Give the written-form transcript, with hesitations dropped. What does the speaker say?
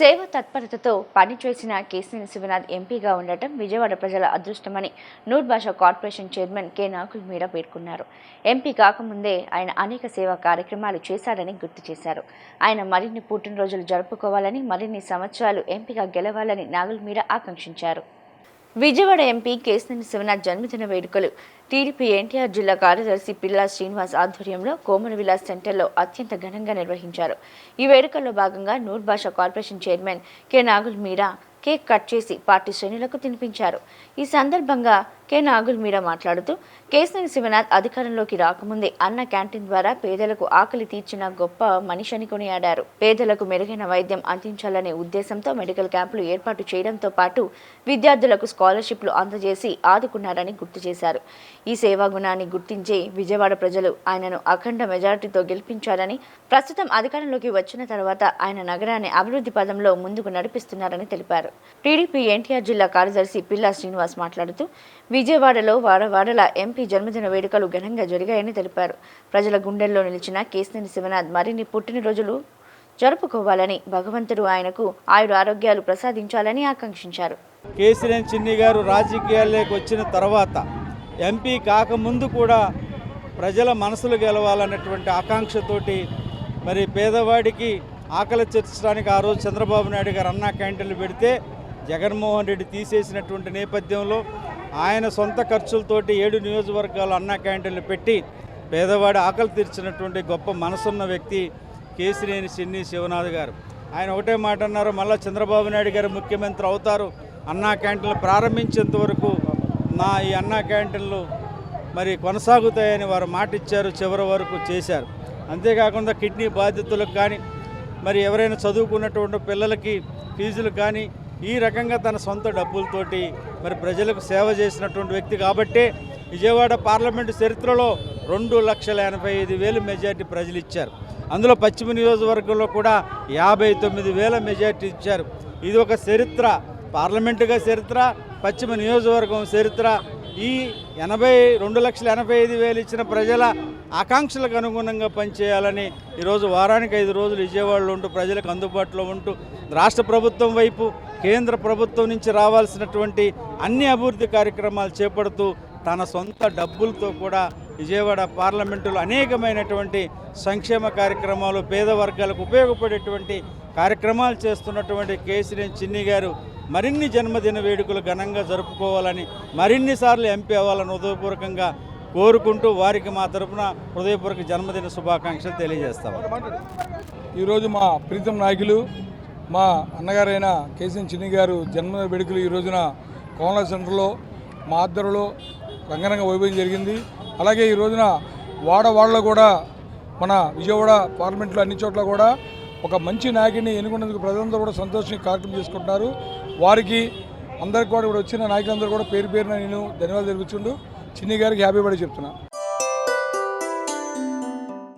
సేవ తత్పరతతో పనిచేసిన కేసీఆర్ శివనాథ్ ఎంపీగా ఉండటం విజయవాడ ప్రజల అదృష్టమని నూర్ భాషా కార్పొరేషన్ చైర్మన్ కె నాగుల్ మీరా పేర్కొన్నారు. ఎంపీ కాకముందే ఆయన అనేక సేవా కార్యక్రమాలు చేశారని గుర్తు చేశారు. ఆయన మరిన్ని పుట్టినరోజులు జరుపుకోవాలని, మరిన్ని సంవత్సరాలు ఎంపీగా గెలవాలని నాగుల్ మీరా ఆకాంక్షించారు. విజయవాడ ఎంపీ కేసీఆర్ శివనాథ్ జన్మదిన వేడుకలు టీడీపీ ఎన్టీఆర్ జిల్లా కార్యదర్శి పిల్లా శ్రీనివాస్ ఆధ్వర్యంలో కోమల విలాస్ సెంటర్లో అత్యంత ఘనంగా నిర్వహించారు. ఈ వేడుకల్లో భాగంగా నూర్ భాషా కార్పొరేషన్ చైర్మన్ కె నాగుల్ మీరా కేక్ కట్ చేసి పార్టీ శ్రేణులకు తినిపించారు. ఈ సందర్భంగా కె నాగుల్ మీరా మాట్లాడుతూ కేసీఆర్ శివనాథ్ అధికారంలోకి రాకముందే అన్న క్యాంటీన్ ద్వారా పేదలకు ఆకలి తీర్చిన గొప్ప మనిషిని కొనియాడారు. పేదలకు మెరుగైన వైద్యం అందించాలనే ఉద్దేశంతో మెడికల్ క్యాంపులు ఏర్పాటు చేయడంతో పాటు విద్యార్థులకు స్కాలర్షిప్లు అందజేసి ఆదుకున్నారని గుర్తు చేశారు. ఈ సేవా గుణాన్ని గుర్తించే విజయవాడ ప్రజలు ఆయనను అఖండ మెజారిటీతో గెలిపించారని, ప్రస్తుతం అధికారంలోకి వచ్చిన తర్వాత ఆయన నగరాన్ని అభివృద్ధి పదంలో ముందుకు నడిపిస్తున్నారని తెలిపారు. టీడీపీ ఎన్టీఆర్ జిల్లా కార్యదర్శి పిల్లా శ్రీనివాస్ మాట్లాడుతూ విజయవాడలో వాడవాడల ఎంపీ జన్మదిన వేడుకలు ఘనంగా జరిగాయని తెలిపారు. ప్రజల గుండెల్లో నిలిచిన కేసీఆర్ శివనాథ్ మరిన్ని పుట్టినరోజులు జరుపుకోవాలని, భగవంతుడు ఆయనకు ఆయుర ఆరోగ్యాలు ప్రసాదించాలని ఆకాంక్షించారు. కేసీఆర్ చిన్ని గారు రాజకీయాల్లోకి వచ్చిన తర్వాత ఎంపీ కాకముందు కూడా ప్రజల మనసులు గెలవాలన్నటువంటి ఆకాంక్షతోటి మరి పేదవాడికి ఆకలి తీర్చడానికి ఆ రోజు చంద్రబాబు నాయుడు గారు అన్నా క్యాంటీన్లు పెడితే జగన్మోహన్ రెడ్డి తీసేసినటువంటి నేపథ్యంలో ఆయన సొంత ఖర్చులతోటి 7 నియోజకవర్గాలు అన్నా క్యాంటీన్లు పెట్టి పేదవాడి ఆకలి తీర్చినటువంటి గొప్ప మనసున్న వ్యక్తి కేసీఆర్ చిన్ని శివనాథ్ గారు. ఆయన ఒకటే మాట అన్నారు, మళ్ళీ చంద్రబాబు నాయుడు గారు ముఖ్యమంత్రి అవుతారు, అన్నా క్యాంటీన్లు ప్రారంభించేంత వరకు ఈ అన్నా క్యాంటీన్లు మరి కొనసాగుతాయని వారు మాట ఇచ్చారు, చివరి వరకు చేశారు. అంతేకాకుండా కిడ్నీ బాధితులకు కానీ మరి ఎవరైనా చదువుకున్నటువంటి పిల్లలకి ఫీజులు కానీ ఈ రకంగా తన సొంత డబ్బులతోటి మరి ప్రజలకు సేవ చేసినటువంటి వ్యక్తి కాబట్టే విజయవాడ పార్లమెంటు చరిత్రలో 2,85,000 మెజార్టీ ప్రజలు ఇచ్చారు. అందులో పశ్చిమ నియోజకవర్గంలో కూడా 59,000 మెజార్టీ ఇచ్చారు. ఇది ఒక చరిత్ర, పార్లమెంటుగా చరిత్ర, పశ్చిమ నియోజకవర్గం చరిత్ర. ఈ 2,85,000 ఇచ్చిన ప్రజల ఆకాంక్షలకు అనుగుణంగా పనిచేయాలని ఈరోజు వారానికి 5 రోజులు విజయవాడలో ఉంటూ ప్రజలకు అందుబాటులో ఉంటూ రాష్ట్ర ప్రభుత్వం వైపు కేంద్ర ప్రభుత్వం నుంచి రావాల్సినటువంటి అన్ని అభివృద్ధి కార్యక్రమాలు చేపడుతూ తన సొంత డబ్బులతో కూడా విజయవాడ పార్లమెంటులో అనేకమైనటువంటి సంక్షేమ కార్యక్రమాలు, పేద వర్గాలకు ఉపయోగపడేటువంటి కార్యక్రమాలు చేస్తున్నటువంటి కేసీఆర్ చిన్ని గారు మరిన్ని జన్మదిన వేడుకలు ఘనంగా జరుపుకోవాలని, మరిన్నిసార్లు ఎంపీ అవ్వాలని హృదయపూర్వకంగా కోరుకుంటూ వారికి మా తరఫున హృదయపూర్వక జన్మదిన శుభాకాంక్షలు తెలియజేస్తాము. ఈరోజు మా ప్రీతం నాయకులు మా అన్నగారైన కేసీఆర్ చిన్ని గారు జన్మదిన వేడుకలు ఈ రోజున కోమల సెంటర్లో మా ఆధ్వర్యంలో రంగరంగ వైభవం జరిగింది. అలాగే ఈ రోజున వాడవాడలో కూడా మన విజయవాడ పార్లమెంట్లో అన్ని చోట్ల కూడా ఒక మంచి నాయకుడిని ఎన్నుకున్నందుకు ప్రజలందరూ కూడా సంతోషంగా కార్యక్రమం చేసుకుంటున్నారు. వారికి అందరికి కూడా వచ్చిన నాయకులందరూ కూడా పేరు పేరున నేను ధన్యవాదాలు తెలుపుతుంటూ చిన్ని గారికి హ్యాపీ బర్త్డే చెప్తున్నాను.